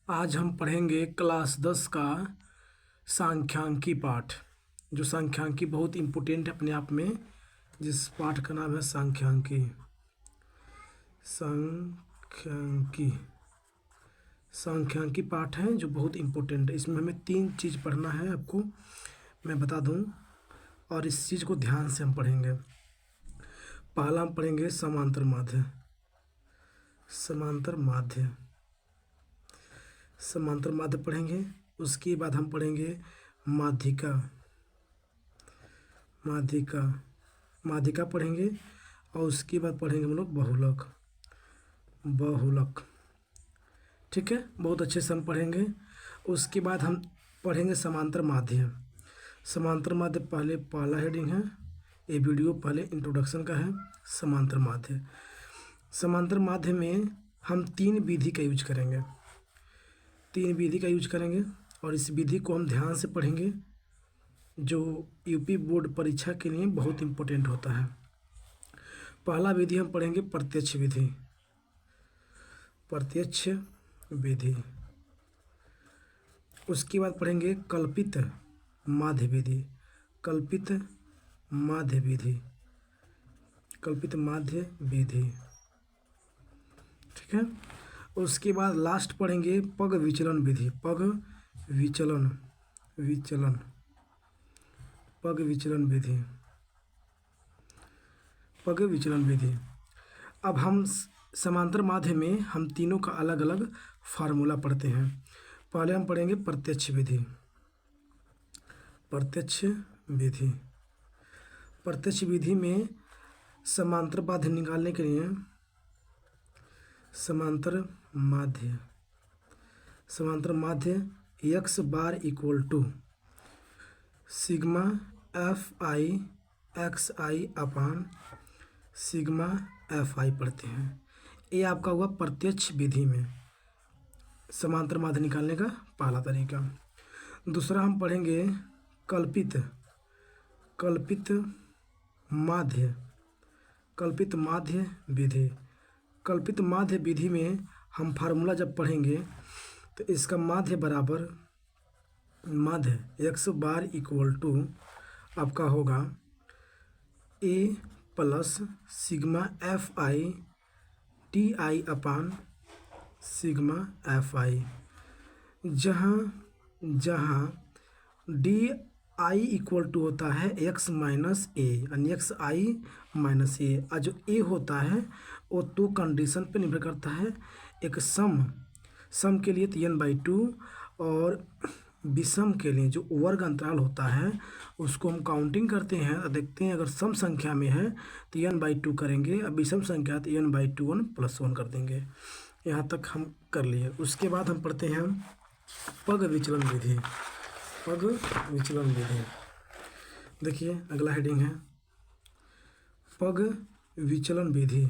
आज हम पढ़ेंगे क्लास 10 का सांख्यिकी पाठ। जो सांख्यिकी बहुत इम्पोर्टेंट है अपने आप में, जिस पाठ का नाम है सांख्यिकी। सांख्यिकी पाठ है जो बहुत इम्पोर्टेंट है। इसमें हमें 3 चीज़ पढ़ना है, आपको मैं बता दूं, और इस चीज़ को ध्यान से हम पढ़ेंगे। पहला हम पढ़ेंगे समांतर माध्य। समांतर माध्य पढ़ेंगे। उसके बाद हम पढ़ेंगे माध्यिका पढ़ेंगे। और उसके बाद पढ़ेंगे हम लोग बहुलक। ठीक है, बहुत अच्छे से हम पढ़ेंगे। उसके बाद हम पढ़ेंगे समांतर माध्य। पहला हेडिंग है, ये वीडियो पहले इंट्रोडक्शन का है। समांतर माध्य में हम 3 विधि का यूज करेंगे। और इस विधि को हम ध्यान से पढ़ेंगे, जो यूपी बोर्ड परीक्षा के लिए बहुत इम्पोर्टेंट होता है। पहला विधि हम पढ़ेंगे प्रत्यक्ष विधि। उसके बाद पढ़ेंगे कल्पित माध्य विधि। ठीक है। उसके बाद लास्ट पढ़ेंगे पग विचलन विधि। अब हम समांतर माध्य में हम तीनों का अलग अलग फार्मूला पढ़ते हैं। पहले हम पढ़ेंगे प्रत्यक्ष विधि में समांतर माध्य निकालने के लिए समांतर माध्य x bar equal to sigma fi xi upon sigma fi पढ़ते हैं। ये आपका हुआ प्रत्यक्ष विधि में समांतर माध्य निकालने का पहला तरीका। दूसरा हम पढ़ेंगे कल्पित माध्य विधि। कल्पित माध्य विधि में हम फार्मूला जब पढ़ेंगे तो इसका माध्य x बार इक्वल टू आपका होगा a plus sigma fi ti upon sigma fi, जहाँ डी आई इक्वल टू होता है x माइनस ए, यानी xi माइनस ए। और जो ए होता है वो 2 कंडीशन पे निर्भर करता है। एक सम के लिए तो n/2, और विषम के लिए जो वर्ग अंतराल होता है उसको हम काउंटिंग करते हैं और देखते हैं, अगर सम संख्या में है तो n/2 करेंगे, अब विषम संख्या तो n/2 1 + 1 कर देंगे। यहाँ तक हम कर लिए। उसके बाद हम पढ़ते हैं पग विचलन विधि। देखिए अगला हेडिंग है पग विचलन विधि।